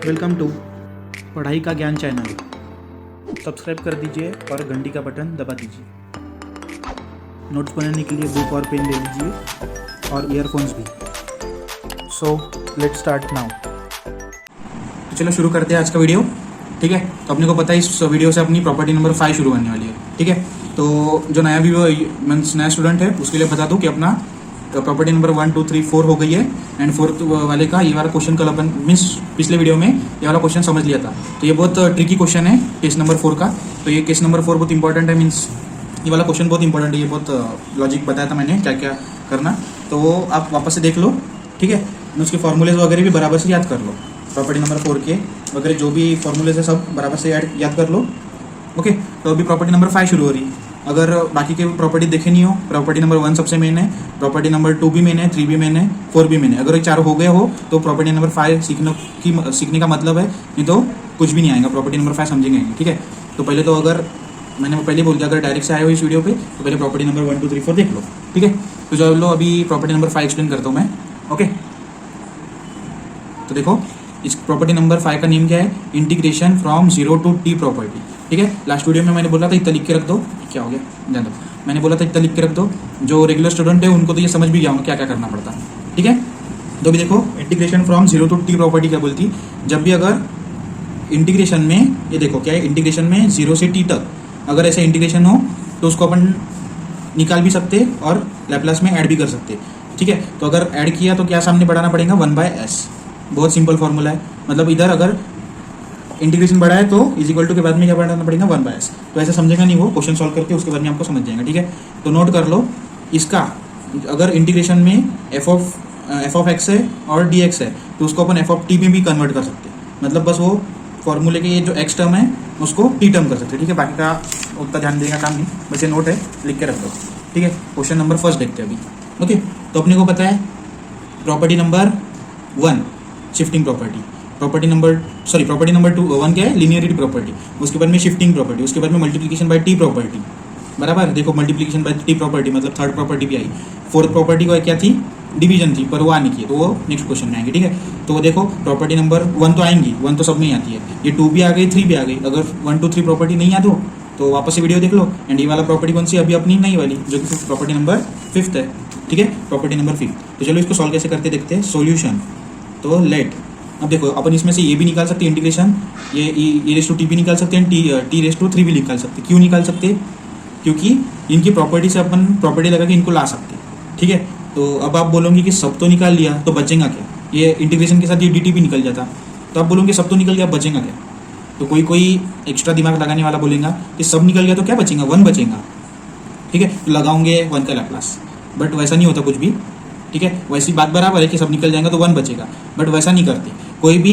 Welcome to पढ़ाई का ज्ञान चैनल। सब्सक्राइब कर दीजिए और घंटी का बटन दबा दीजिए। नोट्स बनाने के लिए बुक और पेन ले लीजिए और ईयरफोन्स भी। So let's start now. तो चलो शुरू करते हैं आज का वीडियो। ठीक है, तो अपने को पता है इस वीडियो से अपनी प्रॉपर्टी नंबर 5 शुरू होने वाली है। ठीक है, तो जो नया वीडियो मीन्स नया स्टूडेंट है उसके लिए बता दूं कि अपना प्रॉपर्टी नंबर 1, 2, 3, 4 हो गई है। एंड फोर्थ वाले का ये वाला क्वेश्चन कल अपन मीन्स पिछले वीडियो में ये वाला क्वेश्चन समझ लिया था। तो ये बहुत ट्रिकी क्वेश्चन है केस नंबर 4 का। तो ये केस नंबर 4 बहुत इंपॉर्टेंट है, मीन्स ये वाला क्वेश्चन बहुत इंपॉर्टेंट है। ये बहुत लॉजिक बताया था मैंने क्या क्या करना, तो वो आप वापस से देख लो। ठीक है, उसके फॉर्मूलेज वगैरह भी बराबर से याद कर लो। प्रॉपर्टी नंबर 4 के वगैरह जो भी फॉर्मूलेज है सब बराबर से याद कर लो। ओके, तो अभी प्रॉपर्टी नंबर 5 शुरू हो रही है। अगर बाकी के प्रॉपर्टी देखे नहीं हो, प्रॉपर्टी नंबर 1 सबसे मेन है, प्रॉपर्टी नंबर 2 भी मेन है, 3 भी मेन है, 4 भी मेन है। अगर ये चारों हो गए हो तो प्रॉपर्टी नंबर 5 सीखने का मतलब है, नहीं तो कुछ भी नहीं आएगा। प्रॉपर्टी नंबर 5 समझेंगे। ठीक है, तो पहले तो अगर मैंने पहले बोल दिया, अगर डायरेक्ट से आए हो इस वीडियो पे तो पहले प्रॉपर्टी नंबर 1, 2, 3, 4 देख लो। ठीक है, तो चलो अभी प्रॉपर्टी नंबर 5 एक्सप्लेन करता हूँ मैं। ओके, तो देखो इस प्रॉपर्टी नंबर 5 का नेम क्या है, integration from 0 to T property. ठीक है, लास्ट वीडियो में मैंने बोला था इतना लिख के रख दो। क्या हो गया जान दो, मैंने बोला था इतना लिख के रख दो। जो रेगुलर स्टूडेंट है उनको तो ये समझ भी गया होगा क्या क्या करना पड़ता है। ठीक है, तो भी देखो integration from 0 to T property क्या बोलती, जब भी अगर इंटीग्रेशन में, ये देखो क्या है, इंटीग्रेशन में 0 से टी तक अगर ऐसे इंटीग्रेशन हो तो उसको अपन निकाल भी सकते और लैप्लास में ऐड भी कर सकते। ठीक है, तो अगर ऐड किया तो क्या सामने बढ़ाना पड़ेगा, 1/s। बहुत सिंपल फॉर्मूला है, मतलब इधर अगर इंटीग्रेशन बढ़ा है तो इज इक्वल टू के बाद में क्या बढ़ाना पड़ेगा, 1/s। तो ऐसा समझेगा नहीं वो, क्वेश्चन सॉल्व करके उसके बाद में आपको समझ जाएगा। ठीक है, तो नोट कर लो इसका, अगर इंटीग्रेशन में एफ ऑफ एक्स है और dx है तो उसको अपन एफ ऑफ टी में भी कन्वर्ट कर सकते हैं। मतलब बस वो फॉर्मूले के ये जो एक्स टर्म है उसको टी टर्म कर सकते हैं। ठीक है, बाकी का उतना ध्यान देने का काम नहीं, बस ये नोट है, लिख के रख दो। ठीक है, क्वेश्चन नंबर 1 देखते हैं अभी। ओके, तो अपने को पता है property number 1 shifting property, property number 1 क्या है, लीनियरिटी प्रॉपर्टी, उसके बाद में शिफ्टिंग प्रॉपर्टी, उसके बाद में मल्टीप्लिकेशन बाय टी प्रॉपर्टी। बराबर, देखो मल्टीप्लिकेशन बाय टी प्रॉपर्टी मतलब थर्ड प्रॉपर्टी भी आई। फोर्थ प्रॉपर्टी को क्या थी, डिवीजन थी, पर वो आने की, तो वो नेक्स्ट क्वेश्चन में आएंगे। ठीक है, तो वो देखो प्रॉपर्टी नंबर 1 तो आएंगी, 1 तो सब में ही आती है, ये 2 भी आ गई, 3 भी आ गई। अगर 1, 2, 3 प्रॉपर्टी नहीं याद हो तो वापस से वीडियो देख लो। एंड ये वाला प्रॉपर्टी कौन सी अभी अपनी नई वाली, जो कि प्रॉपर्टी नंबर 5 है। ठीक है, प्रॉपर्टी नंबर 5। तो चलो इसको सॉल्व कैसे करते देखते हैं। सॉल्यूशन, तो लेट, अब देखो अपन इसमें से ये भी निकाल सकते हैं इंटीग्रेशन, ये e रेस टू टी भी निकाल सकते हैं, टी रेस टू 3 भी निकाल सकते हैं। क्यों निकाल सकते हैं, क्योंकि इनकी प्रॉपर्टी से अपन प्रॉपर्टी लगा के इनको ला सकते हैं। ठीक है, तो अब आप बोलोगे कि सब तो निकाल लिया तो बचेगा क्या, ये इंटीग्रेशन के साथ ये डी भी निकल जाता, तो आप बोलोगे सब तो निकल गया, बचेगा क्या। तो कोई एक्स्ट्रा दिमाग लगाने वाला बोलेगा कि सब निकल गया तो क्या बचेगा, 1 बचेगा। ठीक है, तो लगाओगे 1 का लैप्लास, बट वैसा नहीं होता कुछ भी। ठीक है, वैसी बात बराबर है कि सब निकल जाएगा तो 1 बचेगा, बट वैसा नहीं करते। कोई भी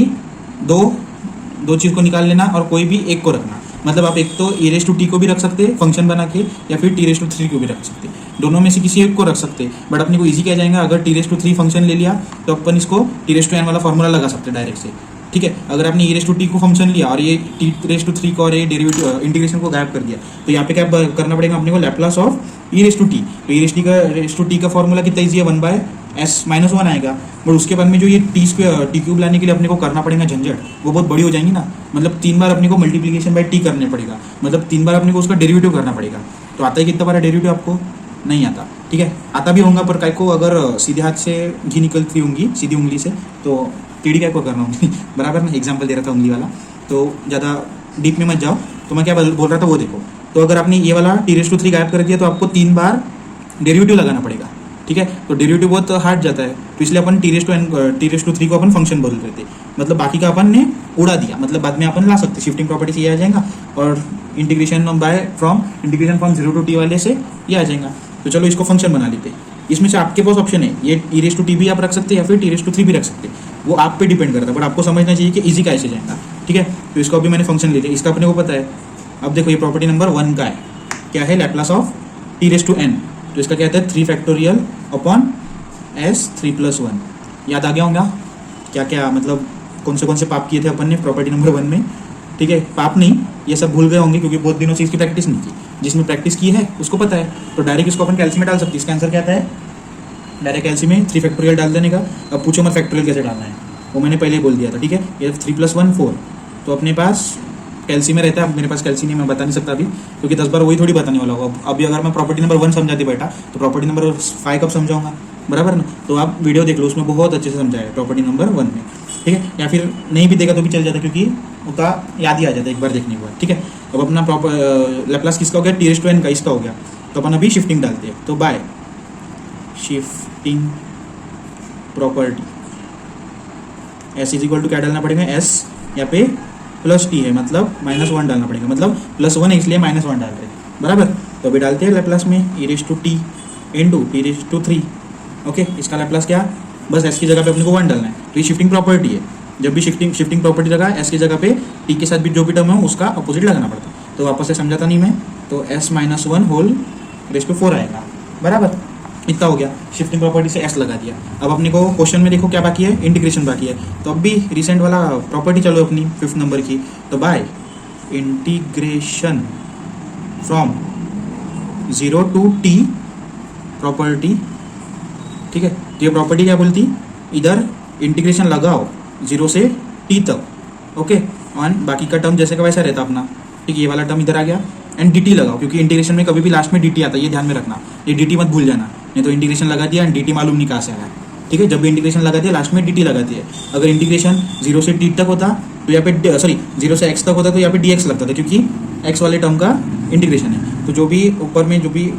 दो चीज़ को निकाल लेना और कोई भी एक को रखना। मतलब आप एक तो e रेस टू टी को भी रख सकते हैं फंक्शन बना के, या फिर t रेस टू 3 को भी रख सकते हैं। दोनों में से किसी एक को रख सकते हैं, बट अपने को इजी क्या जाएगा, अगर t रेस टू 3 फंक्शन ले लिया तो अपन इसको t रेस टू n वाला फॉर्मूला लगा सकते हैं डायरेक्ट से। ठीक है, अगर आपने e रेस टू टी को फंक्शन लिया और ये t रेस टू 3 को और ये डेरिवेटिव इंटीग्रेशन को गायब कर दिया, तो यहाँ पे क्या करना पड़ेगा अपने को, Laplace of e raise to T. तो e रेस टू टी का फॉर्मूला कितना ईजी है, 1/s-1 आएगा। बट उसके बाद में जो ये टी क्यूब लाने के लिए अपने को करना पड़ेगा झंझट, वो बहुत बड़ी हो जाएंगी ना। मतलब 3 बार अपने को मल्टीप्लिकेशन बाय टी करने पड़ेगा, मतलब 3 बार अपने को उसका डेरिवेटिव करना पड़ेगा। तो आता है कितना बार डेरिवेटिव, आपको नहीं आता। ठीक है, आता भी होगा पर काय को अगर सीधे हाथ से घी निकलती होंगी सीधी उंगली से तो टीडी काय को करना होगी। बराबर ना, एग्जाम्पल दे रहा था उंगली वाला, तो ज़्यादा डीप में मत जाओ। तो मैं क्या बोल रहा था वो देखो, तो अगर आपने ये वाला टी रेस टू 3 गायब कर दिया तो आपको 3 बार डेरिवेटिव लगाना पड़ेगा। ठीक है, तो डेरिवेटिव बहुत हार्ड जाता है, तो इसलिए अपन टी रेस टू 3 को अपन फंक्शन बोल रहे थे। मतलब बाकी का अपन ने उड़ा दिया, मतलब बाद में अपन ला सकते, शिफ्टिंग प्रॉपर्टी से ये आ जाएगा और इंटीग्रेशन फ्रॉम 0 टू टी वाले से ये आ जाएगा। तो चलो इसको फंक्शन बना लेते हैं। इसमें से आपके पास ऑप्शन है, ये e रेस टू टी भी आप रख सकते हैं या फिर t रेस टू 3 भी रख सकते हैं, वो आप पे डिपेंड करता है, बट आपको समझना चाहिए कि इजी कैसे जाएगा। ठीक है, तो इसको अभी मैंने फंक्शन ले लिया, इसका अपने को पता है। अब देखो ये प्रॉपर्टी नंबर 1 का है, क्या है, Laplace of t raise to n। तो इसका क्या कहता है, 3 फैक्टोरियल अपॉन s 3+1। याद आ गया होगा क्या क्या, मतलब कौन से पाप किए थे अपन ने प्रॉपर्टी नंबर 1 में। ठीक है, पाप नहीं, ये सब भूल गए होंगे क्योंकि बहुत दिनों से इसकी प्रैक्टिस नहीं की। जिसमें प्रैक्टिस की है उसको पता है, तो डायरेक्ट इसको अपन कैल्सी में डाल सकते हैं। इसका आंसर क्या आता है, डायरेक्ट कैल्सी में 3 फैक्टोरियल डाल देने का। अब पूछो मत फैक्टोरियल कैसे डालना है, वो मैंने पहले ही बोल दिया था, ठीक है। ये 3+1 4, तो अपने पास कैल्सी में रहता है। मेरे पास कैल्सी नहीं, मैं बता नहीं सकता अभी, क्योंकि 10 बार वही थोड़ी बताने वाला होगा। अभी अगर मैं प्रॉपर्टी नंबर 1 समझाती बैठा तो प्रॉपर्टी नंबर 5 कब समझाऊंगा, बराबर ना। तो आप वीडियो देख लो, उसमें बहुत अच्छे से समझाया प्रॉपर्टी नंबर 1 में, ठीक है। या फिर नहीं भी देखा तो भी चल जाता, क्योंकि उसका याद ही आ जाता है एक बार देखने के बाद, ठीक है। अब अपना लैप्लास किसका हो गया, t(n) का, इसका हो गया। तो अपन अभी शिफ्टिंग डालते हैं, तो by shifting property s is equal to क्या डालना पड़ेगा, s यहाँ पे +t है, मतलब -1 डालना पड़ेगा, मतलब +1 है इसलिए -1 डाल रहे हैं, बराबर। तो अभी डालते हैं लैप्लास में e⁻t इंटू t⁻3, ओके। इसका लैप्लास क्या, बस s की जगह पे अपने को 1 डालना है। तो ये शिफ्टिंग प्रॉपर्टी है, जब भी शिफ्टिंग प्रॉपर्टी लगा s की जगह पे t के साथ भी जो भी टर्म है उसका अपोजिट लगाना पड़ता है। तो वापस से समझाता नहीं मैं, तो s-1 आएगा, बराबर। इतना हो गया, शिफ्टिंग प्रॉपर्टी से s लगा दिया। अब अपने को क्वेश्चन में देखो क्या बाकी है, इंटीग्रेशन बाकी है। तो अब भी रिसेंट वाला प्रॉपर्टी चलो अपनी 5th नंबर की, तो bye integration from 0 to t property, ठीक है। तो ये प्रॉपर्टी क्या बोलती, इधर इंटीग्रेशन लगाओ 0 से t तक, ओके। और बाकी का टर्म जैसे का वैसा रहता अपना, ठीक है। ये वाला टर्म इधर आ गया, एंड dt लगाओ, क्योंकि इंटीग्रेशन में कभी भी लास्ट में dt आता है, ये ध्यान में रखना, ये dt मत भूल जाना। नहीं तो इंटीग्रेशन लगा दिया एंड dt मालूम नहीं कहाँ से आया, ठीक है। जब भी इंटीग्रेशन लगा दिया लास्ट में dt लगाती है। अगर इंटीग्रेशन 0 से t तक होता तो यहाँ पे 0 से x तक होता तो यहाँ पे dx लगता था, क्योंकि x वाले टर्म का इंटीग्रेशन है। तो जो भी ऊपर में जो भी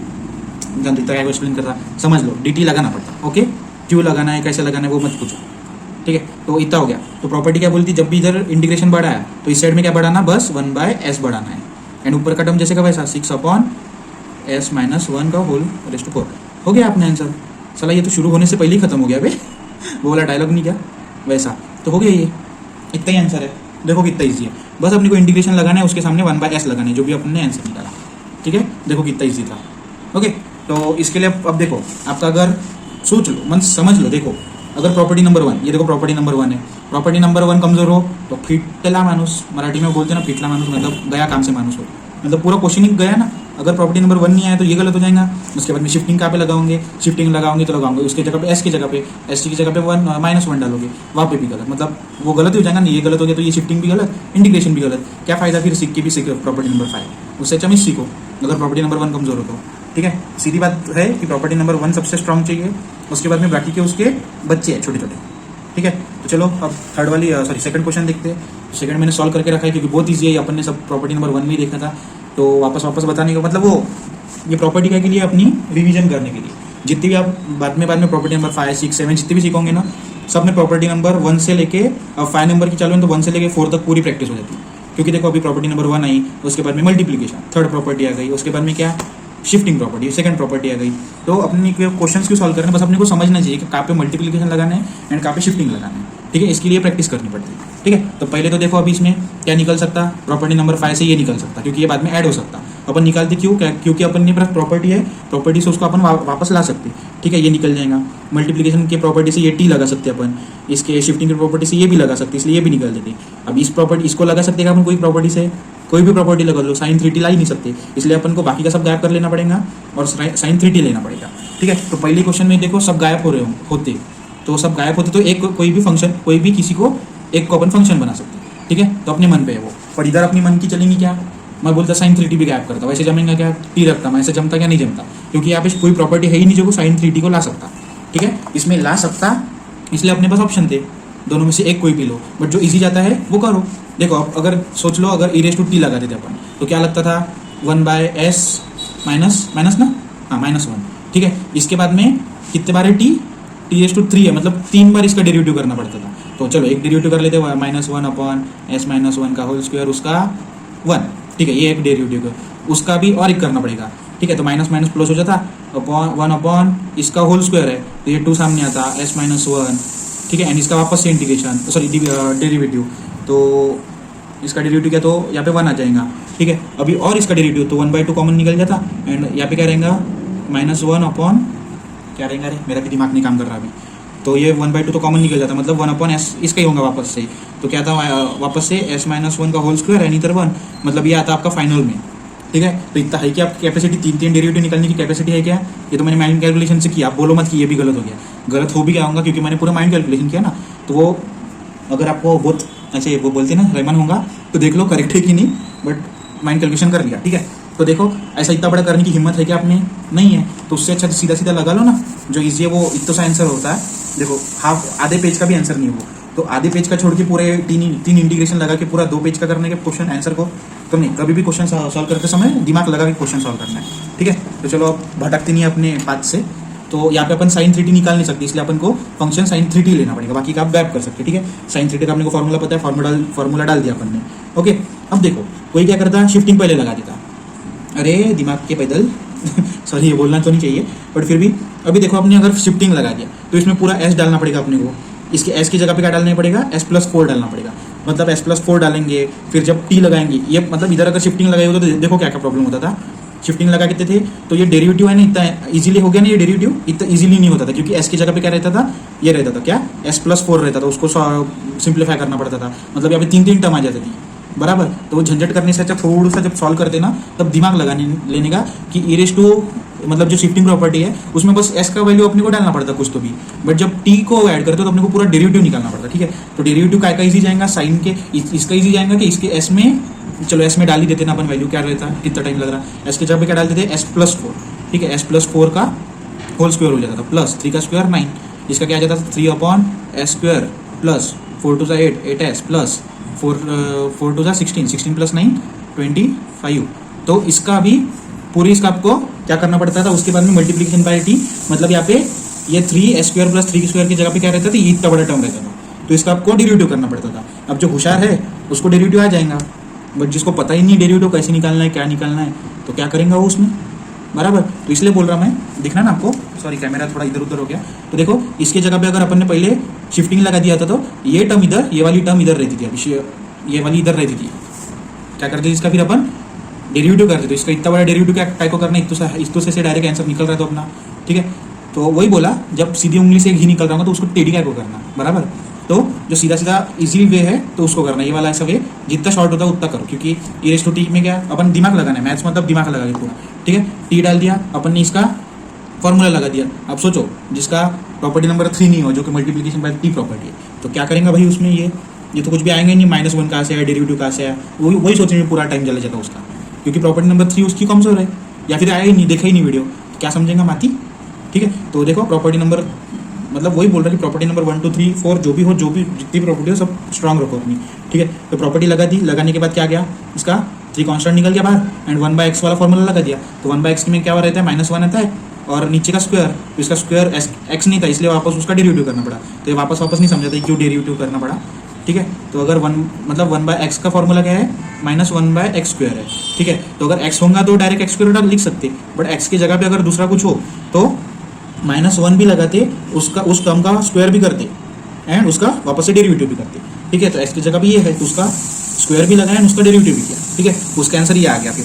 जानते क्या एक्सप्लेन कर रहा, समझ लो, dt लगाना पड़ता, ओके। क्यों लगाना है, कैसे लगाना है, वो मत पूछो, ठीक है। तो इतना हो गया। तो प्रॉपर्टी क्या बोलती, जब भी इधर इंटीग्रेशन बढ़ा है तो इस साइड में क्या बढ़ाना, बस 1/s बढ़ाना है। एंड ऊपर का टर्म जैसे का वैसा 6/s-1 का होल रेज़ टू 4 हो गया अपना आंसर। चला ये तो शुरू होने से पहले ही खत्म हो गया बे वो वाला डायलॉग नहीं क्या, वैसा तो हो गया। ये इतना ही आंसर है, देखो कितना ईजी है। बस अपने को इंटीग्रेशन लगाना है, उसके सामने 1/s लगाना है, जो भी अपने आंसर निकाला, ठीक है। देखो कितना ईजी था, ओके। तो इसके लिए अब देखो, आपका अगर सोच लो, मन समझ लो, देखो अगर प्रॉपर्टी नंबर 1, ये देखो प्रॉपर्टी नंबर 1 है, प्रॉपर्टी नंबर 1 कमजोर हो तो फिटला मानुस, मराठी में बोलते हैं ना फिटला मानुस, मतलब गया काम से मानुस हो, मतलब पूरा क्वेश्चन ही गया ना। अगर प्रॉपर्टी नंबर 1 नहीं आया तो ये गलत हो जाएगा। उसके बाद में शिफ्टिंग कहाँ पे लगाओगे, शिफ्टिंग लगाओगे तो लगाओगे उसके जगह पे s की जगह पे, s की जगह पे -1 डालोगे, वहाँ पे भी गलत, मतलब वो गलत ही हो जाएगा ना। ये गलत हो गया तो ये शिफ्टिंग भी गलत, इंटीग्रेशन भी गलत, क्या फायदा फिर सीख के भी सीखो प्रॉपर्टी नंबर 5, उससे अच्छा मिस सीखो अगर प्रॉपर्टी नंबर 1 कमजोर हो तो, ठीक है। सीधी बात है कि प्रॉपर्टी नंबर 1 सबसे स्ट्रॉन्ग चाहिए, उसके बाद में बाकी के उसके बच्चे हैं छोटे छोटे, ठीक है। तो चलो अब थर्ड वाली सेकंड क्वेश्चन देखते हैं। सेकंड मैंने सॉल्व करके रखा है क्योंकि बहुत ईजी है, अपन ने सब प्रॉपर्टी नंबर 1 में ही देखा था, तो वापस बताने का मतलब वो ये प्रॉपर्टी के लिए अपनी रिवीजन करने के लिए, जितनी भी आप बाद में प्रॉपर्टी नंबर 5, 6, 7 जितनी भी सीखोगे ना, सब में प्रॉपर्टी नंबर 1 से लेके 5 नंबर की चालू है तो 1 से लेके 4 तक पूरी प्रैक्टिस हो जाती है। क्योंकि देखो अभी प्रॉपर्टी नंबर 1 आई, उसके बाद में मल्टीप्लीकेशन, थर्ड प्रॉपर्टी आ गई, उसके बाद में क्या शिफ्टिंग प्रॉपर्टी, सेकंड प्रॉपर्टी आ गई। तो अपने क्वेश्चंस क्यों सॉल्व करने, बस अपने को समझना चाहिए कि कहाँ पे मल्टीप्लीकेशन लगाना है एंड कहाँ पे शिफ्टिंग लगाना है, ठीक है। इसके लिए प्रैक्टिस करनी पड़ती है, ठीक है। तो पहले तो देखो अभी इसमें क्या निकल सकता, प्रॉपर्टी नंबर 5 से ये निकल सकता, क्योंकि ये बाद में ऐड हो सकता। अपन निकालते क्यों, क्योंकि अपन ने प्रॉपर्टी है, प्रॉपर्टी से उसको अपन वापस ला सकते, ठीक है। ये निकल जाएगा। मल्टीप्लीकेशन की प्रॉपर्टी से ये टी लगा सकते अपन, इसके शिफ्टिंग की प्रॉपर्टी से ये भी लगा सकते, इसलिए ये भी निकल देते। अब इस प्रॉपर्टी इसको लगा सकते हैं अपन कोई प्रॉपर्टी से, कोई भी प्रॉपर्टी लगा लो, sin 3t ला ही नहीं सकते, इसलिए अपन को बाकी का सब गायब कर लेना पड़ेगा और sin 3t लेना पड़ेगा, ठीक है। तो पहले क्वेश्चन में देखो सब गायब हो रहे होते, तो सब गायब होते तो एक कोई भी फंक्शन, कोई भी किसी को एक को अपन फंक्शन बना सकते, ठीक है। तो अपने मन पे है वो, पर इधर अपनी मन की चलेंगी क्या, मैं बोलता sin 3t भी गायब करता, वैसे जमेगा क्या, टी रखता, मैं ऐसे जमता क्या, नहीं जमता, क्योंकि यहाँ पे कोई प्रॉपर्टी है ही नहीं जो sin 3t को ला सकता, ठीक है। इसमें ला सकता, इसलिए अपने पास ऑप्शन थे, दोनों में से एक कोई भी लो, बट जो इजी जाता है वो करो। देखो अब अगर सोच लो, अगर e⁻t लगा देते अपन तो क्या लगता था, 1/s माइनस ना, हाँ -1, ठीक है। इसके बाद में कितने बार है t⁻3 है, मतलब 3 बार इसका डेरिवेटिव करना पड़ता था। तो चलो एक डेरिवेटिव कर लेते हैं, -1/s-1 का होल स्क्वायर, उसका 1, ठीक है। ये एक डेरिवेटिव है, उसका भी और एक करना पड़ेगा, ठीक है। तो माइनस माइनस प्लस हो जाता, 1 इसका होल स्क्वायर है तो ये 2 सामने आता, s-1, ठीक है। एंड इसका वापस से इंटीग्रेशन, सॉरी डेरिवेटिव, तो इसका डेरिवेटिव क्या, तो यहाँ पे 1 आ जाएगा, ठीक है। अभी और इसका डेरिवेटिव तो 1/2 कॉमन निकल जाता, एंड यहाँ पे क्या रहेगा, -1 क्या रहेगा, अरे मेरा भी दिमाग नहीं काम कर रहा अभी, तो ये 1/2 तो कॉमन निकल जाता, मतलब 1/s इसका ही होगा वापस से, तो क्या था वापस से s-1 का होल स्क्वायर एंड इधर 1, मतलब ये आता आपका फाइनल में, ठीक है। तो इतना है कि आपकी कैपेसिटी 3 डेरिवेटिव निकालने की कैपेसिटी है क्या, ये तो मैंने माइंड कैलकुलेशन से किया, आप बोलो मत कि ये भी गलत हो गया, गलत हो भी क्या होगा क्योंकि मैंने पूरा माइंड कैलकुलेशन किया ना, तो वो अगर आपको बहुत ऐसे वो बोलते हैं ना रेमन होगा तो देख लो करेक्ट है कि नहीं, बट माइंड कैलकुलेशन कर लिया, ठीक है। तो देखो ऐसा इतना बड़ा करने की हिम्मत है कि आप में नहीं है, तो उससे अच्छा सीधा सीधा लगा लो ना, जो इजी है वो इतना सा आंसर होता है। देखो हाफ आधे पेज का भी आंसर नहीं हो, तो आधे पेज का छोड़ के पूरे तीन इंटीग्रेशन लगा के पूरा 2 पेज का करने के क्वेश्चन आंसर को तो नहीं, कभी भी क्वेश्चन सॉल्व करते समय दिमाग लगा के क्वेश्चन सॉल्व करना है, ठीक है। तो चलो अब भटकते नहीं अपने पाथ से, तो यहाँ पे अपन sin 3t निकाल नहीं सकते, इसलिए अपन को फंक्शन sin 3t लेना पड़ेगा, बाकी का आप बैक कर सकते हैं, ठीक है। sin 3t का अपने को फॉर्मूला पता है, फॉर्मूला डाल दिया अपन ने, ओके। अब देखो कोई क्या करता है, शिफ्टिंग पहले लगा देता, अरे दिमाग के पैदल सॉरी ये बोलना तो नहीं चाहिए, बट फिर भी अभी देखो अपने अगर शिफ्टिंग लगा दिया तो इसमें पूरा s डालना पड़ेगा अपने को, इसके s की जगह पे क्या डालना पड़ेगा, s+4 डालना पड़ेगा, मतलब s+4 डालेंगे, फिर जब t लगाएंगे, ये मतलब इधर अगर शिफ्टिंग लगाई होता तो देखो क्या क्या प्रॉब्लम होता था। शिफ्टिंग लगा के थे तो ये डेरिवेटिव है ना इतना इजीली हो गया ना, ये डेरिवेटिव इतना इजीली नहीं होता था, क्योंकि s की जगह पे क्या रहता था, ये रहता था क्या, s+4 रहता था, उसको सिंप्लीफाई करना पड़ता था, मतलब यहाँ पे 3 टर्म आ जाती थी, बराबर। तो वो झंझट करने से अच्छा थोड़ा सा जब सॉल्व करते ना तब दिमाग लगाने लेने का कि मतलब जो शिफ्टिंग प्रॉपर्टी है उसमें बस s का वैल्यू अपने को डालना पड़ता कुछ तो भी, बट जब t को ऐड करते हो तो अपने को पूरा डेरिवेटिव निकालना पड़ता, ठीक है। तो डेरिवेटिव का इजी जाएगा, साइन के इसका इजी जाएगा कि इसके s में, चलो s में डाल ही देते ना अपन, वैल्यू क्या रहता है, कितना टाइम लग रहा है, s के जगह पे क्या डाल देते s+4, ठीक है। s+4 का होल स्क्वायर हो जाता था, प्लस 3 का स्क्वायर 9, इसका क्या आ जाता था 3/s² plus 4 2 8 8s plus 4 2 16 plus 9 25। तो इसका भी पूरी इसका आपको क्या करना पड़ता था, उसके बाद में मल्टीप्लिकेशन बाय t, मतलब यहाँ पे ये 3s² प्लस 3 की जगह पे क्या रहता था, ये इतना बड़ा टर्म रहता था, तो इसका आपको डेरिवेटिव करना पड़ता था। अब जो होशियार है उसको डेरिवेटिव आ जाएगा, बट जिसको पता ही नहीं डेरिवेटिव कैसे निकालना है, क्या निकालना है, तो क्या करेंगे वो उसमें, बराबर। तो इसलिए बोल रहा मैं, दिखना ना आपको, सॉरी कैमरा थोड़ा इधर उधर हो गया। तो देखो इसके जगह पे अगर अपन ने पहले शिफ्टिंग लगा दिया था तो ये टर्म इधर, ये वाली टर्म इधर रहती थी, अभी ये वाली इधर रहती थी, क्या करते थे इसका, फिर अपन डेरिवेटिव करते, तो इसका इतना बड़ा डेरिवेटिव क्या टाइप को करना, इतो से डायरेक्ट आंसर निकल रहा है तो अपना, ठीक है। तो वही बोला, जब सीधी उंगली से एक ही निकल रहा होगा तो उसको टेढ़ी क्या को करना, बराबर। तो जो सीधा सीधा इजी वे है तो उसको करना, ये वाला ऐसा वे जितना शॉर्ट होता है उतना करो, क्योंकि e में क्या अपन दिमाग लगाना है, मैथ्स मतलब दिमाग लगा के पूरा, ठीक है। टी डाल दिया अपन ने, इसका फॉर्मूला लगा दिया। अब सोचो जिसका प्रॉपर्टी नंबर 3 नहीं हो, जो कि मल्टीप्लिकेशन बाय टी प्रॉपर्टी है, तो क्या करेंगे भाई उसमें, ये तो कुछ भी आएंगे नहीं, -1 कहाँ से है, डेरिवेटिव कहाँ से है, वही सोचने में पूरा टाइम चला जाता उसका, क्योंकि प्रॉपर्टी नंबर 3 उसकी कमजोर है, या फिर आया ही नहीं, देखा ही नहीं वीडियो, तो क्या समझेगा माती, ठीक है। तो देखो प्रॉपर्टी नंबर, मतलब वही बोल रहा है कि प्रॉपर्टी नंबर 1 2 3 4 जो भी हो, जो भी जितनी प्रॉपर्टी हो सब स्ट्रांग रखो अपनी, ठीक है। तो प्रॉपर्टी लगा दी, लगाने के बाद क्या गया, इसका 3 कांस्टेंट निकल गया बाहर, एंड 1/x वाला फॉर्मूला लगा दिया, तो 1/x में क्या रहता है, -1 आता है, और नीचे का स्क्वायर, तो इसका स्क्वायर x नहीं था, इसलिए वापस उसका डेरिवेटिव करना पड़ा, तो ये वापस नहीं समझा था क्यों डेरिवेटिव करना पड़ा, ठीक है। तो अगर 1/x का फॉर्मूला क्या है, -1/x² है, ठीक है। तो अगर x होगा तो डायरेक्ट x² लिख सकते, बट x की जगह पे अगर दूसरा कुछ हो तो -1 भी लगाते, उसका उस टर्म का स्क्वायर भी करते, एंड उसका वापस से डेरिवेटिव भी करते, ठीक है। तो x की जगह भी ये है तो उसका स्क्वायर भी लगाया, उसका डेरिवेटिव भी किया, ठीक है। उसका आंसर ये आ गया फिर,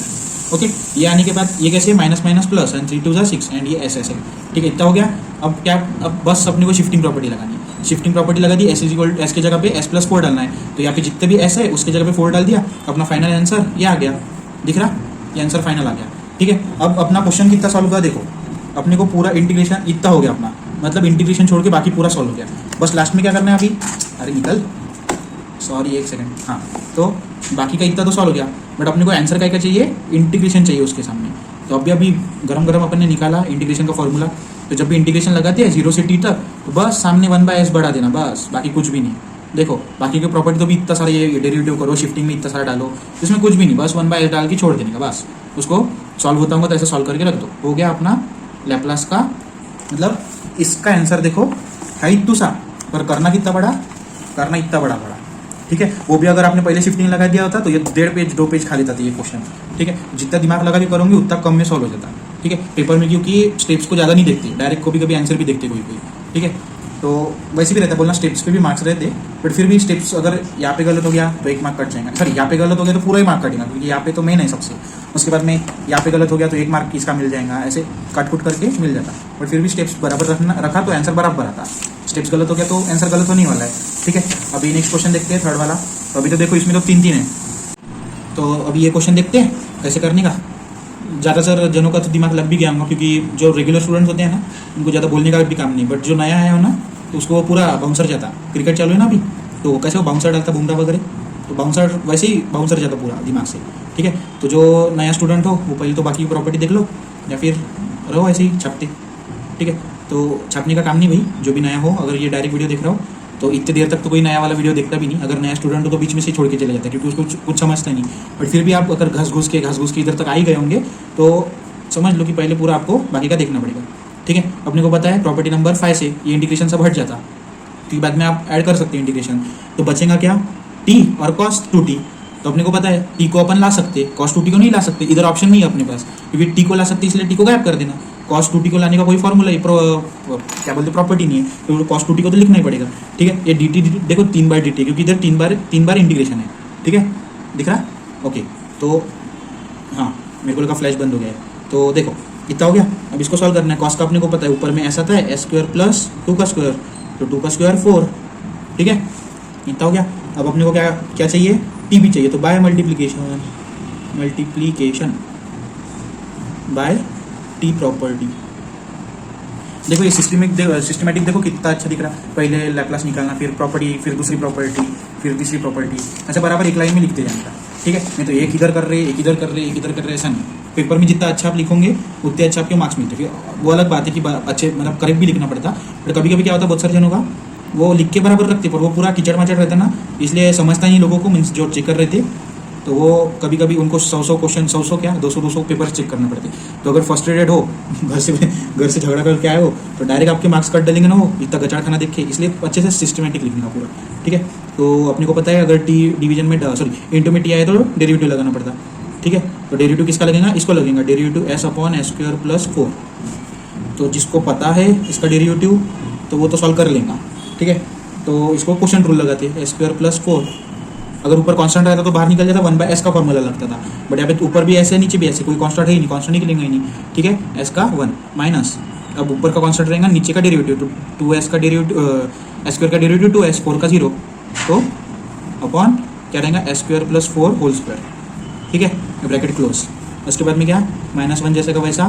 ओके। ये आने के बाद ये कैसे, माइनस प्लस, एंड 3 2 6 एंड ये ऐसे, ठीक है, इतना हो गया। अब क्या, अब बस अपने को शिफ्टिंग प्रॉपर्टी लगानी है, शिफ्टिंग प्रॉपर्टी लगा दी, s की जगह पे s+4 डालना है, तो यहाँ पे जितने भी s है उसके जगह पे 4 डाल दिया, अपना फाइनल आंसर ये आ गया, दिख रहा, ये आंसर फाइनल आ गया, ठीक है। अब अपना क्वेश्चन कितना सॉल्व हुआ देखो, अपने को पूरा इंटीग्रेशन इतना हो गया अपना, मतलब इंटीग्रेशन छोड़ के बाकी पूरा सॉल्व हो गया, बस लास्ट में क्या करना है अभी, अरे निकल, सॉरी एक सेकंड, हाँ। तो बाकी का इतना तो सॉल्व हो गया, बट अपने को आंसर क्या चाहिए, इंटीग्रेशन चाहिए उसके सामने। तो अभी गरम गरम अपन ने निकाला इंटीग्रेशन का फॉर्मूला, तो जब भी इंटीग्रेशन लगाते हैं 0 से t तक, तो बस सामने 1/s बढ़ा देना, बस बाकी कुछ भी नहीं। देखो बाकी के प्रॉपर्टी तो भी इतना सारा, ये डेरिवेटिव करो, शिफ्टिंग में इतना सारा डालो, इसमें कुछ भी नहीं, बस 1/s डाल के छोड़ देने का, बस उसको सॉल्व होता होगा तो ऐसे सॉल्व करके रख दो, हो गया अपना लैप्लास का, मतलब इसका आंसर देखो है इतना सा, पर करना कितना बड़ा, करना इतना बड़ा, ठीक है। वो भी अगर आपने पहले शिफ्टिंग लगा दिया होता तो ये 1.5 पेज 2 पेज खा लेता था ये क्वेश्चन, ठीक है। जितना दिमाग लगा के करोगे उतना कम में सॉल्व हो जाता, ठीक है, पेपर में, क्योंकि स्टेप्स को ज़्यादा नहीं देखते, डायरेक्ट कभी आंसर भी देखते कोई, ठीक है। तो वैसे भी रहता बोलना, स्टेप्स पे भी मार्क्स रहते, बट फिर भी स्टेप्स अगर यहाँ पे गलत हो गया तो 1 मार्क कट जाएगा, सॉरी यहाँ पे गलत हो गया तो पूरा ही मार्क कटेगा, क्योंकि यहाँ पे तो मेन है सबसे, उसके बाद में यहाँ पे गलत हो गया तो 1 मार्क इसका मिल जाएगा, ऐसे कट कुट करके मिल जाता, बट फिर भी स्टेप्स बराबर रखा तो आंसर बराबर आता, स्टेप्स गलत हो गया तो आंसर गलत होने वाला है, ठीक है। अभी नेक्स्ट क्वेश्चन देखते हैं, थर्ड वाला। तो अभी तो देखो इसमें तो 3 है, तो अभी ये क्वेश्चन देखते हैं कैसे करने का। ज़्यादातर जनों का तो दिमाग लग भी गया होगा, क्योंकि जो रेगुलर स्टूडेंट्स होते हैं ना उनको ज़्यादा बोलने का भी काम नहीं, बट जो नया है ना तो उसको पूरा बाउंसर जाता, क्रिकेट चालू है ना अभी, तो कैसे वो बाउंसर डालता बुमराह वगैरह, तो बाउंसर वैसे ही बाउंसर जाता पूरा दिमाग से, ठीक है। तो जो नया स्टूडेंट हो वो पहले तो बाकी की प्रॉपर्टी देख लो या फिर रहो ऐसे ही छापते, ठीक है। तो छापने का काम नहीं भाई, जो भी नया हो, अगर ये डायरेक्ट वीडियो देख रहा हो तो इतनी देर तक तो कोई नया वाला वीडियो देखता भी नहीं, अगर नया स्टूडेंट हो तो बीच में से छोड़ के चले जाता है क्योंकि उसको कुछ समझता नहीं। बट फिर भी आप अगर घस घुस के इधर तक आ ही गए होंगे तो समझ लो कि पहले पूरा आपको बाकी का देखना पड़ेगा, ठीक है। अपने को पता है प्रॉपर्टी नंबर 5 से ये इंटीग्रेशन सब हट जाता, फिर बाद में आप ऐड कर सकते हैं इंटीग्रेशन, तो बचेगा क्या, टी और कॉस 2t। तो अपने को पता है टी को अपन ला सकते, कॉस 2t को नहीं ला सकते, इधर ऑप्शन नहीं है अपने पास क्योंकि टी को ला सकते इसलिए टी को गायब कर देना। कॉस 2t को लाने का कोई फॉर्मूला क्या बोलते प्रॉपर्टी नहीं है, तो कॉस 2t को तो लिखना ही पड़ेगा, ठीक है। ये dt देखो 3 बार dt क्योंकि इधर तीन बार इंटीग्रेशन है, ठीक है, दिख रहा, ओके। तो हाँ मेरे को लगा फ्लैश बंद हो गया है, तो देखो इतना हो गया। अब इसको सॉल्व करना है, कॉस का अपने को पता है ऊपर में ऐसा था s² प्लस 2 का स्क्वायर, तो 2 का स्क्वायर 4, ठीक है, इतना हो गया। अब अपने को क्या क्या चाहिए, टी भी चाहिए, तो by multiplication by T property. देखो ये सिस्टमेटिक देखो कितना अच्छा दिख रहा है, पहले लैप्लास निकालना, फिर प्रॉपर्टी, फिर दूसरी प्रॉपर्टी, फिर तीसरी प्रॉपर्टी, अच्छा बराबर एक लाइन में लिखते जाना, ठीक है। नहीं तो एक इधर कर रहे, एक इधर कर रहे, एक इधर कर रहे, ऐसा नहीं। पेपर में जितना अच्छा आप लिखोगे उतने अच्छा आपके मार्क्स मिलते हैं। फिर वो अलग बात है कि अच्छे मतलब करेक्ट भी लिखना पड़ता, बट कभी कभी क्या होता है बहुत सारे जनों का वो लिख के बराबर रखते पर वो पूरा कीचड़ माचड़ रहता ना, इसलिए समझता नहीं लोगों को, मीन्स जो चेक कर रहे थे तो वो कभी कभी उनको 100 क्वेश्चन 100 क्या 200 पेपर चेक करने पड़ते। तो अगर फ्रस्ट्रेटेड हो घर से झगड़ा करके आए हो तो डायरेक्ट आपके मार्क्स कट डालेंगे ना वो इतना गचाड़ खाना देख के, इसलिए अच्छे से सिस्टमेटिक लिखने का पूरा, ठीक है। तो अपने को पता है अगर टी डिवीजन में इंटू में टी आए तो डेरिवेटिव लगाना पड़ता, ठीक है। तो डेरिवेटिव किसका लगेगा, इसको लगेगा डेरिवेटिव s/s² प्लस 4। तो जिसको पता है इसका डेरिवेटिव तो वो तो सॉल्व कर लेगा, ठीक है। तो इसको क्वेश्चन रूल लगाते हैं s² प्लस 4। अगर ऊपर कांस्टेंट रहता तो बाहर निकल जाता, 1/s का फॉर्मूला लगता था, बट यहाँ पे ऊपर भी ऐसे नीचे भी ऐसे, कोई कांस्टेंट है ही नहीं, कांस्टेंट निकलेंगे ही नहीं, ठीक है। s का 1 माइनस, अब ऊपर का कांस्टेंट रहेगा, नीचे का डेरिवेटिव तो 2s का डेरिवेटिव, s² का डेरिवेटिव 2s, 4 का 0, तो अपॉन क्या रहेगा s² प्लस 4 होल स्क्वायर, ठीक है, ब्रैकेट क्लोज। उसके बाद में क्या -1 जैसे का वैसा,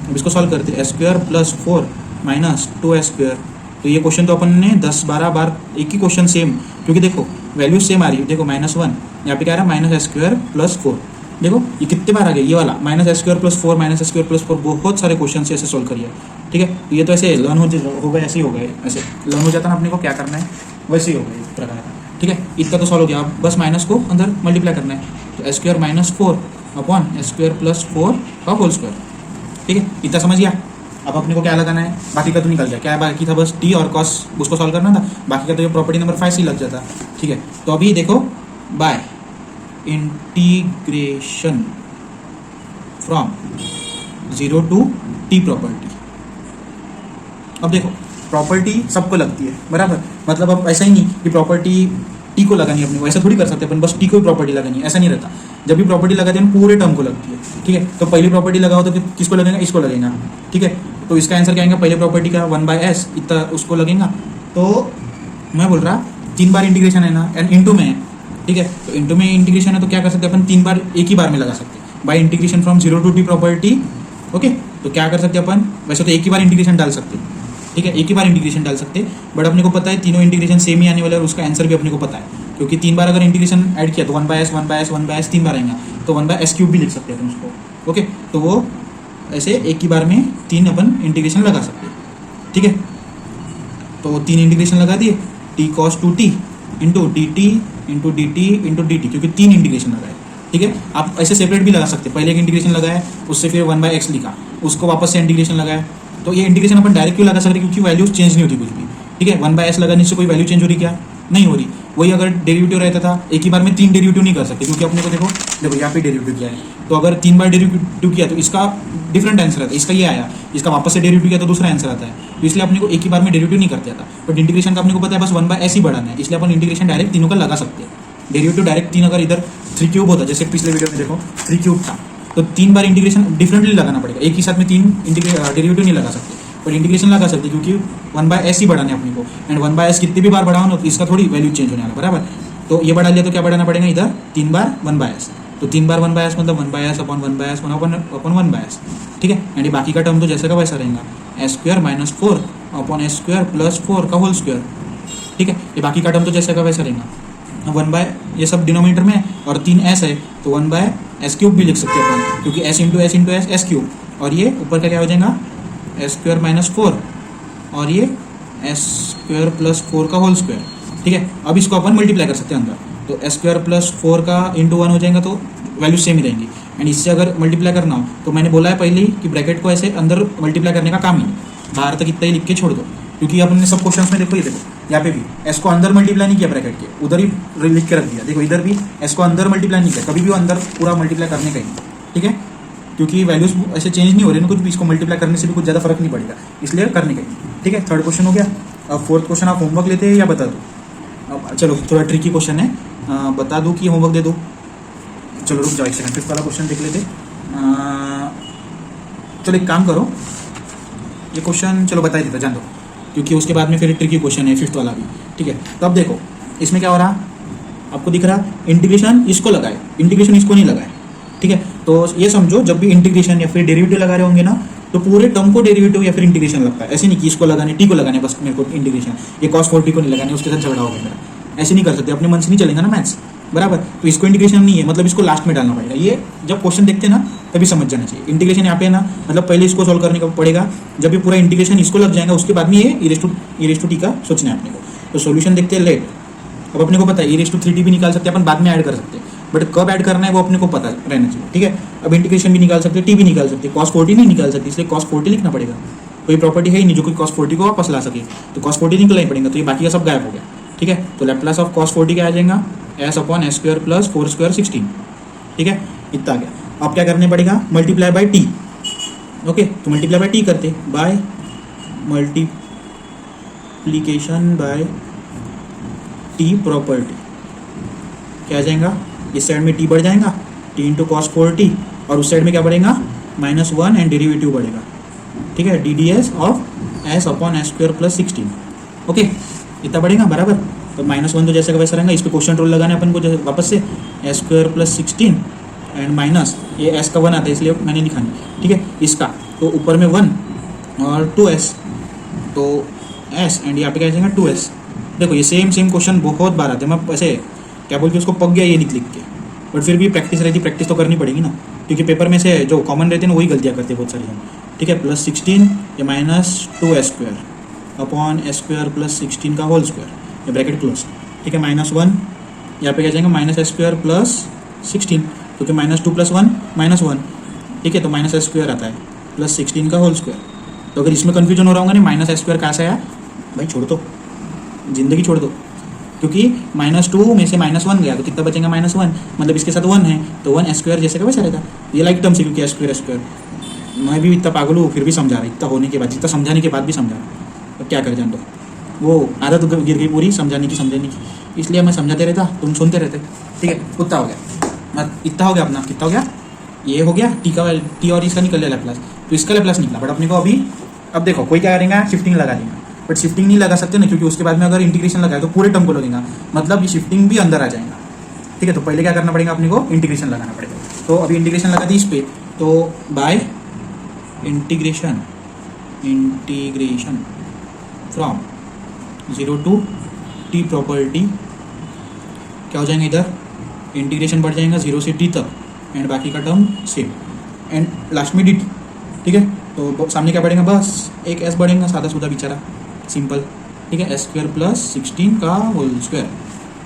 अब इसको सॉल्व करते हैं s² प्लस 4 माइनस 2s²। तो ये क्वेश्चन तो अपन ने 10-12 बार एक ही क्वेश्चन सेम, क्योंकि देखो वैल्यू सेम आ रही है, देखो -1 यहाँ पे क्या आ रहा है -s² प्लस 4, देखो ये कितने बार आ गया ये वाला -s² प्लस 4 -s² प्लस 4, बहुत सारे क्वेश्चन से ऐसे सोल्व करिए, ठीक है। ये तो ऐसे लर्न हो गए, ऐसे ही हो गए, ऐसे लर्न हो जाता ना अपने को क्या करना है वैसे ही हो गए इस प्रकार का, ठीक है। इतना तो सॉल्व हो गया, अब बस माइनस को अंदर मल्टीप्लाई करना है, तो s² minus 4 upon s² plus 4 का होल स्क्वायर, ठीक है। इतना समझ गया। अब अपने को क्या लगाना है, बाकी का तो निकल गया, क्या बाकी था बस टी और कॉस, उसको सॉल्व करना था, बाकी का तो ये प्रॉपर्टी नंबर 5 ही लग जाता, ठीक है। तो अभी देखो by integration from 0 to T property. अब देखो प्रॉपर्टी सबको लगती है बराबर, मतलब अब ऐसा ही नहीं कि प्रॉपर्टी टी को लगानी है अपने को, ऐसा थोड़ी कर सकते अपन बस टी को ही प्रॉपर्टी लगानी है, ऐसा नहीं रहता। जब भी प्रॉपर्टी लगाते हैं पूरे टर्म को लगती है, ठीक है। तो पहली प्रॉपर्टी लगाओ तो किसको लगेगा, इसको लगेगा, ठीक है। तो इसका आंसर क्या आएगा, पहले प्रॉपर्टी का 1/s इतना उसको लगेगा। तो मैं बोल रहा 3 बार इंटीग्रेशन है ना, एंड इंटू में है, ठीक है। तो इंटू में इंटीग्रेशन है तो क्या कर सकते हैं अपन 3 बार एक ही बार में लगा सकते हैं, by integration from 0 to T property, okay. तो क्या कर सकते हैं अपन, वैसे तो एक ही बार इंटीग्रेशन डाल सकते हैं, ठीक है, एक ही बार इंटीग्रेशन डाल सकते हैं, बट अपने को पता है तीनों इंटीग्रेशन सेम ही आने वाला है और उसका आंसर भी अपने को पता है, क्योंकि 3 बार अगर इंटीग्रेशन ऐड किया तो 1/s 3 बार आएगा, तो 1/s³ भी लिख सकते हैं अपन उसको, ओके। तो वो ऐसे एक ही बार में 3 अपन इंटीग्रेशन लगा सकते हैं, ठीक है। तो 3 इंटीग्रेशन लगा दिए, t cos 2t into dt into dt into dt, क्योंकि 3 इंटीग्रेशन लगाए, ठीक है। आप ऐसे सेपरेट भी लगा सकते हैं, पहले एक इंटीग्रेशन लगाया उससे फिर 1/x लिखा, उसको वापस से इंटीग्रेशन लगाया, तो ये इंटीग्रेशन अपन डायरेक्ट क्यों लगा सकते हैं, क्योंकि वैल्यूज चेंज नहीं होती कुछ भी, ठीक है। 1/s लगाने से कोई वैल्यू चेंज हो रही क्या, नहीं हो रही। वही अगर डेरिवेटिव रहता था एक ही बार में 3 डेरिवेटिव नहीं कर सकते, क्योंकि अपने को देखो यहाँ पे डेरिवेटिव किया है, तो अगर 3 बार डेरिवेटिव किया तो इसका डिफरेंट आंसर आता है, इसका ये आया, इसका वापस से डेरिवेटिव किया तो दूसरा आंसर आता है, तो इसलिए अपने को एक ही बार में डेरिवेटिव नहीं करते आता। बट इंटीग्रेशन का अपने को पता है बस 1/s ही बढ़ाना है, इसलिए अपन इंटीग्रेशन डायरेक्ट तीनों का लगा सकते हैं। डेरिवेटिव डायरेक्ट 3 अगर इधर 3³ होता, जैसे पिछले वीडियो में देखो 3³ था, तो 3 बार इंटीग्रेशन डिफरेंटली लगाना पड़ेगा, एक ही साथ में 3 डेरिवेटिव नहीं लगा सकते, पर इंटीग्रेशन लगा सकते क्योंकि 1/s ही बढ़ाना है अपने को, एंड 1/s कितनी भी बार बढ़ाओ ना इसका थोड़ी वैल्यू चेंज होने वाला, बराबर। तो ये बढ़ा लिया तो क्या बढ़ाना पड़ेगा इधर 3 बार 1/s, तो 3 बार 1/s मतलब 1/s upon 1/s upon 1/s, ठीक है। एंड बाकी का टर्म तो जैसे का वैसा रहेगा, s² minus 4 upon s² plus 4 का होल स्क्वायर, ठीक है, ये बाकी का टर्म तो जैसे का वैसा रहेगा। 1 बाय ये सब डिनोमिनेटर में है और 3s है तो 1 बाय एस क्यूब भी लिख सकते हैं अपन, क्योंकि s into S S cube, और ये ऊपर का क्या हो जाएगा एस स्क्वायर माइनस 4 और ये एस स्क्वायर प्लस 4 का होल स्क्वायर। ठीक है, अब इसको अपन मल्टीप्लाई कर सकते हैं अंदर, तो एस स्क्वायर प्लस 4 का इंटू 1 हो जाएगा तो वैल्यू सेम ही रहेंगी। एंड इससे अगर मल्टीप्लाई करना हो तो मैंने बोला है पहले ही कि ब्रैकेट को ऐसे अंदर मल्टीप्लाई करने का काम ही नहीं, बाहर तक इतना ही लिख के छोड़ दो, क्योंकि अपन ने सब क्वेश्चंस में देखो, ये देखो यहाँ पे भी एस को अंदर मल्टीप्लाई नहीं किया ब्रैकेट के, उधर ही लिख के रख दिया। देखो इधर भी एस को अंदर मल्टीप्लाई नहीं किया, कभी भी वो अंदर पूरा मल्टीप्लाई करने का ही नहीं। ठीक है, क्योंकि वैल्यूज ऐसे चेंज नहीं हो रही ना कुछ भी, इसको मल्टीप्लाई करने से भी कुछ ज़्यादा फर्क नहीं पड़ेगा, इसलिए करने का ही। ठीक है, थर्ड क्वेश्चन हो गया। अब फोर्थ क्वेश्चन आप होमवर्क लेते हैं या बता दो? अब चलो थोड़ा ट्रिकी क्वेश्चन है, बता दूँ कि होमवर्क दे दो? चलो रुक जाओ एक सेकंड, फिफ्थ वाला क्वेश्चन देख लेते। चलो एक काम करो, ये क्वेश्चन चलो बता ही देता, जान दो, क्योंकि उसके बाद में फिर ट्रिकी क्वेश्चन है फिफ्थ वाला भी। ठीक है, तो अब देखो इसमें क्या हो रहा, आपको दिख रहा इंटीग्रेशन इसको लगाए, इंटीग्रेशन इसको नहीं लगाए। ठीक है, तो ये समझो जब भी इंटीग्रेशन या फिर डेरिवेटिव लगा रहे होंगे ना, तो पूरे टर्म को डेरिवेटिव या फिर इंटीग्रेशन लगता है। ऐसे नहीं कि इसको लगाने टी को लगाने बस मेरे को इंटीग्रेशन, ये cos 4t को नहीं लगाने, उसके साथ झगड़ा होगा मेरा। ऐसे नहीं कर सकते, अपने मन से नहीं चलेगा ना मैथ्स, बराबर। तो इसको इंटीग्रेशन नहीं है, मतलब इसको लास्ट में डालना पड़ेगा। ये जब क्वेश्चन देखते हैं ना तभी समझ जाना चाहिए। इंटीग्रेशन यहाँ पे है ना, मतलब पहले इसको सॉल्व करने का पड़ेगा, जब भी पूरा इंटीग्रेशन इसको लग जाएगा उसके बाद में ये ई रेस टू टी का सोचना है अपने को। तो सोल्यूशन देखते हैं लेट। अब अपने को पता है ई रेस टू 3t भी निकाल सकते हैं अपन, बाद में ऐड कर सकते हैं, बट कब ऐड करना है वो अपने को पता रहना चाहिए। ठीक है, अब इंटीग्रेशन भी निकाल सकते हैं, टी भी निकाल सकते हैं, cos 4t नहीं निकाल सकते, इसलिए cos 4t लिखना पड़ेगा। कोई प्रॉपर्टी है ही नहीं जो कोई cos 4t को वापस ला सके, तो cos 4t निकलना ही पड़ेगा, तो ये बाकी का सब गायब हो गया। ठीक है, तो लैप्लास ऑफ cos 4t क्या आ जाएगा, S upon S square plus 4 square 16। ठीक है, इतना आ गया। अब क्या करने पड़ेगा, मल्टीप्लाई बाय टी। ओके, तो मल्टीप्लाई बाय टी करते, by multiplication by T property क्या आ जाएगा, इस साइड में टी बढ़ जाएगा, टी इंटू कॉस 4t, और उस साइड में क्या बढ़ेगा -1 एंड डेरिवेटिव बढ़ेगा। ठीक है, D D S of S upon S square plus 16। Okay, इतना बढ़ेगा बराबर। तो -1 तो जैसे का वैसा रहेगा, इस पर क्वेश्चन रूल लगाने अपन को वापस से S square plus 16 and minus ये एस का 1 आता है इसलिए मैंने लिखा नहीं। ठीक है, इसका तो ऊपर में 1 और 2s, तो s एंड यहाँ पे क्या आ जाएगा 2s। देखो ये सेम क्वेश्चन बहुत बार आते हैं, मैं ऐसे क्या बोलते उसको पक गया ये लिख के, बट फिर भी प्रैक्टिस रहती, प्रैक्टिस तो करनी पड़ेगी ना, क्योंकि पेपर में से जो कॉमन रहते हैं ना वही गलतियाँ करते हैं बहुत सारी जन। ठीक है, प्लस 16 या -2s square upon S square plus 16 का होल स्क्वायर, या ब्रैकेट क्लोज। ठीक है, -1 यहाँ पे क्या जाएगा -s स्क्वायर प्लस 16, क्योंकि -2 + 1 -1। ठीक है, तो -s स्क्वायर आता है प्लस 16 का होल स्क्वायर। तो अगर इसमें कन्फ्यूजन हो रहा होगा नहीं -s स्क्वायर कहाँ से आया, भाई छोड़ दो, जिंदगी छोड़ दो, क्योंकि -2 में से -1 गया तो कितना बचेगा -1, मतलब इसके साथ 1 है तो 1 s स्क्वायर जैसे का वैसा रहता। ये लाइक टर्म से, क्योंकि s स्क्वायर मैं भी इतना पागल हूँ फिर भी समझा रहा, इतना होने के बाद, जितना समझाने के बाद भी समझा रहा। अब क्या कर जान दो, वो आदत गिर गई पूरी समझाने की, इसलिए मैं समझाते रहता, तुम सुनते रहते। ठीक है, उतना हो गया, इतना हो गया अपना, कितना हो गया, ये हो गया टी और इसका निकल लिया लैप्लास, तो इसका लैप्लास निकला। बट अपने को अभी अब देखो कोई क्या करेगा, शिफ्टिंग लगा देगा, बट शिफ्टिंग नहीं लगा सकते ना, क्योंकि उसके बाद में अगर इंटीग्रेशन लगाए तो पूरे टर्म को लगेगा, मतलब ये शिफ्टिंग भी अंदर आ जाएगा। ठीक है, तो पहले क्या करना पड़ेगा अपने को, इंटीग्रेशन लगाना पड़ेगा। तो अभी इंटीग्रेशन लगा दी इस पर, तो bye integration from 0 to t property क्या हो जाएंगे, इधर इंटीग्रेशन बढ़ जाएगा 0 से t तक, एंड बाकी का टर्म सेम, एंड लास्ट में dt। ठीक है, तो सामने क्या बढ़ेगा, बस एक s बढ़ेगा, सादा सुधा बेचारा सिंपल। ठीक है, s स्क्वायर प्लस 16 का होल स्क्वायर।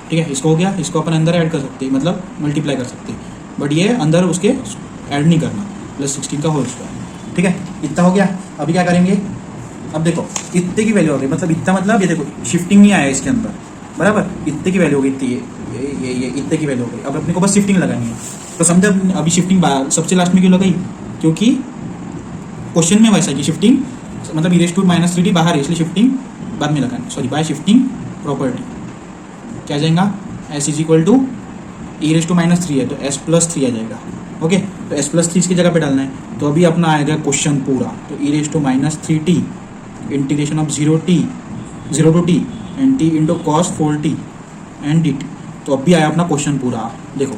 ठीक है, इसको हो गया, इसको अपन अंदर ऐड कर सकते हैं, मतलब मल्टीप्लाई कर सकते हैं, बट ये अंदर उसके ऐड नहीं करना, प्लस 16 का होल स्क्वायर। ठीक है, इतना हो गया। अभी क्या करेंगे, अब देखो इतने की वैल्यू हो गई, मतलब इतना, मतलब ये देखो शिफ्टिंग नहीं आया इसके अंदर, बराबर, इतने की वैल्यू हो गई, इतनी ये इतने की वैल्यू हो गई। अब अपने को बस शिफ्टिंग लगानी है, तो समझा अभी शिफ्टिंग सबसे लास्ट में क्यों लगाई, क्योंकि क्वेश्चन में वैसा कि शिफ्टिंग मतलब e -3t बाहर है, इसलिए शिफ्टिंग बाद में लगानी, सॉरी बाय शिफ्टिंग प्रॉपर्टी क्या जाएगा, s = e -3 है तो s + 3 आ जाएगा। ओके, तो s + 3 इसकी जगह पे डालना है, तो अभी अपना आएगा क्वेश्चन पूरा, तो e -3t integration of 0 to t and t into cos 4t and dt। तो अभी आया अपना क्वेश्चन पूरा, देखो।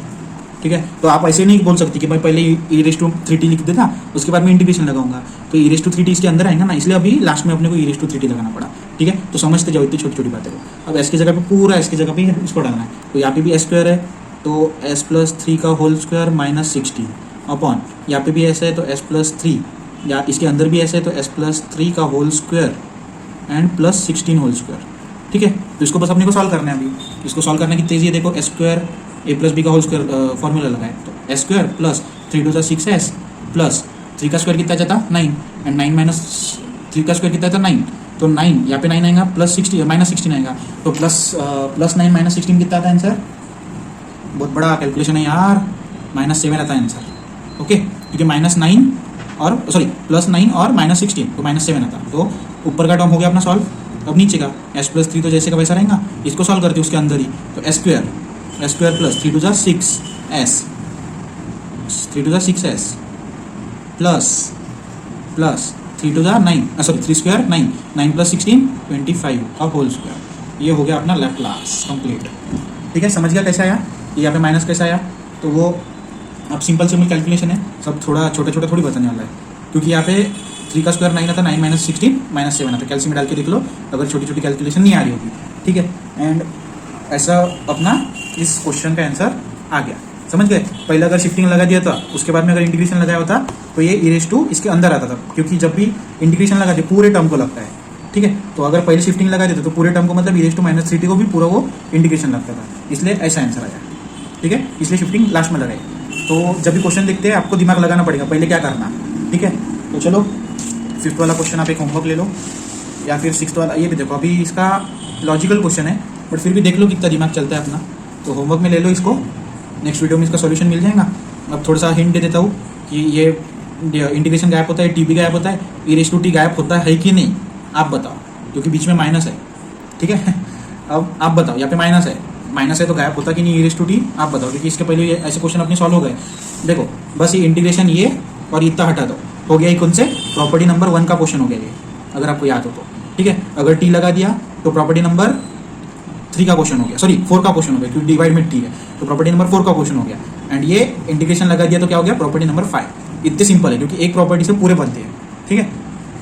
ठीक है, तो आप ऐसे नहीं बोल सकते कि भाई पहले e⁻3t लिख देता उसके बाद में इंटीग्रेशन लगाऊंगा, तो e⁻3t इसके अंदर आएगा ना, इसलिए अभी लास्ट में अपने को e⁻3t लगाना पड़ा। ठीक है, तो समझते जाओ इतनी छोटी छोटी बातें को। अब एस की जगह पे पूरा एस की जगह पे इसको डालना है, तो यहाँ पे भी एस स्क्वायर है तो एस प्लस 3 का होल स्क्वायर माइनस 16 अपॉन यहाँ पे भी एस है तो एस प्लस 3, या इसके अंदर भी एस है तो एस प्लस 3 का whole square and plus 16 whole square. ठीक है, तो इसको बस अपने को सॉल्व करना है। अभी इसको सॉल्व करने की तेजी है, देखो S square A plus B का होल स्क्वायर फॉर्मूला लगा है, तो S square plus 3 two 6 S plus 3 का स्क्वायर कितना जाता 9 एंड 9 माइनस 3 का स्क्वायर कितना था 9, तो 9 यहाँ पे 9 आएगा प्लस 16 माइनस 16 आएगा, तो प्लस 9 माइनस 16 कितना आता है आंसर? बहुत बड़ा कैलकुलेशन है यार, -7 आता है आंसर। ओके, क्योंकि -9 और सॉरी +9 और -16 तो -7 आता, तो ऊपर का टर्म हो गया अपना सॉल्व। अब नीचे का एस प्लस 3 तो जैसे का वैसा रहेगा, इसको सॉल्व करते उसके अंदर ही, तो S square plus 3 two 6 S 3 two 6 S plus 3 two 9 sorry 3 square 9 प्लस 16 25 का होल स्क्वायर। ये हो गया अपना लैप्लास कंप्लीट। ठीक है, समझ गया कैसे आया, ये यहाँ पे माइनस कैसे आया, तो वो अब सिंपल कैलकुलेशन है, सब थोड़ा छोटा छोटा थोड़ी बताने वाला है, क्योंकि यहाँ पे 3 का स्क्वायर 9 आता, 9 माइनस 16 -7 आता, कैल्सी में डाल के देख लो अगर छोटी छोटी कैलकुलेशन नहीं आ रही होगी। ठीक है, एंड ऐसा अपना इस क्वेश्चन का आंसर आ गया, समझ गए। पहले अगर शिफ्टिंग लगा दिया था, उसके बाद में अगर इंटीग्रेशन लगाया होता तो ये e इसके अंदर आता था, क्योंकि जब भी इंटीग्रेशन लगाते पूरे टर्म को लगता है। ठीक है, तो अगर पहले शिफ्टिंग लगा देते तो पूरे टर्म को मतलब e-3t को भी पूरा वो इंटीग्रेशन लगता था, इसलिए ऐसा आंसर आया। ठीक है, इसलिए शिफ्टिंग लास्ट में लगाई। तो जब भी क्वेश्चन देखते हैं आपको दिमाग लगाना पड़ेगा पहले क्या करना। ठीक है, तो चलो 5th वाला क्वेश्चन आप एक होमवर्क ले लो, या फिर 6th वाला, ये भी देखो। अभी इसका लॉजिकल क्वेश्चन है बट फिर भी देख लो कितना दिमाग चलता है अपना, तो होमवर्क में ले लो इसको, नेक्स्ट वीडियो में इसका सॉल्यूशन मिल जाएगा। अब थोड़ा सा हिंट दे देता हूँ कि ये इंटीग्रेशन गायब होता है, टी भी गायब होता है, e-t गायब होता है कि नहीं, आप बताओ, क्योंकि बीच में माइनस है। ठीक है, अब आप बताओ, यहाँ पे माइनस है तो गायब होता कि नहीं e-t, आप बताओ, क्योंकि इसके पहले ये ऐसे क्वेश्चन अपने सॉल्व हो गए। देखो बस ये इंटीग्रेशन ये और इतना हटा दो, हो गया कौन से प्रॉपर्टी नंबर 1 का क्वेश्चन हो गया ये, अगर आपको याद हो तो। ठीक है, अगर टी लगा दिया तो प्रॉपर्टी नंबर 3 का क्वेश्चन हो गया, सॉरी 4 का क्वेश्चन हो गया, क्योंकि डिवाइड में टी है तो प्रॉपर्टी नंबर 4 का क्वेश्चन हो गया। एंड ये इंटीग्रेशन लगा दिया तो क्या हो गया प्रॉपर्टी नंबर 5। इतने सिंपल है, क्योंकि एक प्रॉपर्टी से पूरे बनते हैं। ठीक है,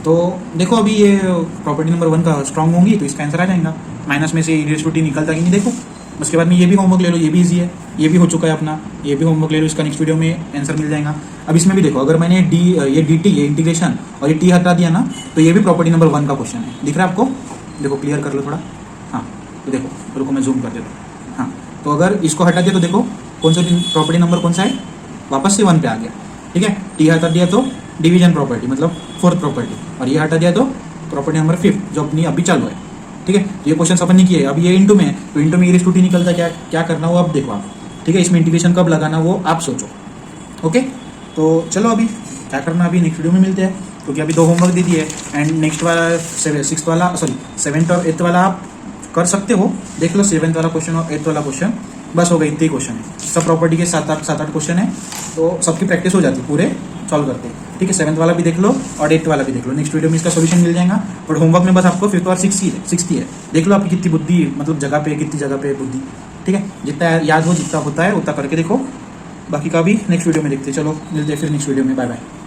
तो देखो अभी ये प्रॉपर्टी नंबर 1 का स्ट्रॉन्ग होंगी तो इसका आंसर आ जाएगा। माइनस में से e-t निकलता कि नहीं देखो। उसके बाद में ये भी होमवर्क ले लो, ये भी इजी है, ये भी हो चुका है अपना, ये भी होमवर्क ले लो, इसका नेक्स्ट वीडियो में आंसर मिल जाएगा। अब इसमें भी देखो, अगर मैंने ये dt ये इंटीग्रेशन और ये t हटा दिया ना, तो ये भी प्रॉपर्टी नंबर 1 का क्वेश्चन है। दिख रहा है आपको? देखो क्लियर कर लो थोड़ा, हाँ तो देखो रुको मैं जूम कर देता हूँ। हाँ, तो अगर इसको हटा दिया तो देखो कौन सा प्रॉपर्टी नंबर कौन सा है, वापस से 1 पे आ गया। ठीक है, टी हटा दिया तो डिवीजन प्रॉपर्टी मतलब 4th प्रॉपर्टी, और ये हटा दिया तो प्रॉपर्टी नंबर 5 जो अपनी अभी चालू है। ठीक है, ये क्वेश्चन अपन ने किए, अब ये इंटू में, तो इंटू में e-t निकलता, क्या करना हो अब देखो आप। ठीक है, इसमें इंटीग्रेशन कब लगाना वो आप सोचो। ओके, तो चलो अभी क्या करना, अभी नेक्स्ट वीडियो में मिलते हैं, क्योंकि अभी 2 होमवर्क दे दिए। एंड नेक्स्ट वाला 6th वाला सॉरी 7th और 8th वाला आप कर सकते हो, देख लो 7th वाला क्वेश्चन और 8th वाला क्वेश्चन, बस हो गए इतने ही क्वेश्चन है। सब प्रॉपर्टी के 7-8 क्वेश्चन है, तो सबकी प्रैक्टिस हो जाती पूरे सॉल्व करते। ठीक है, 7th वाला भी देख लो और 8th वाला भी देख लो, नेक्स्ट वीडियो में इसका सॉल्यूशन मिल जाएगा। बट होमवर्क में बस आपको 5th और 6th ही है, देख लो आपकी कितनी बुद्धि, मतलब कितनी जगह पे बुद्धि। ठीक है, जितना याद हो जितना होता है उतना करके देखो, बाकी का भी नेक्स्ट वीडियो में देखते। चलो मिलते हैं फिर नेक्स्ट वीडियो में, बाय बाय।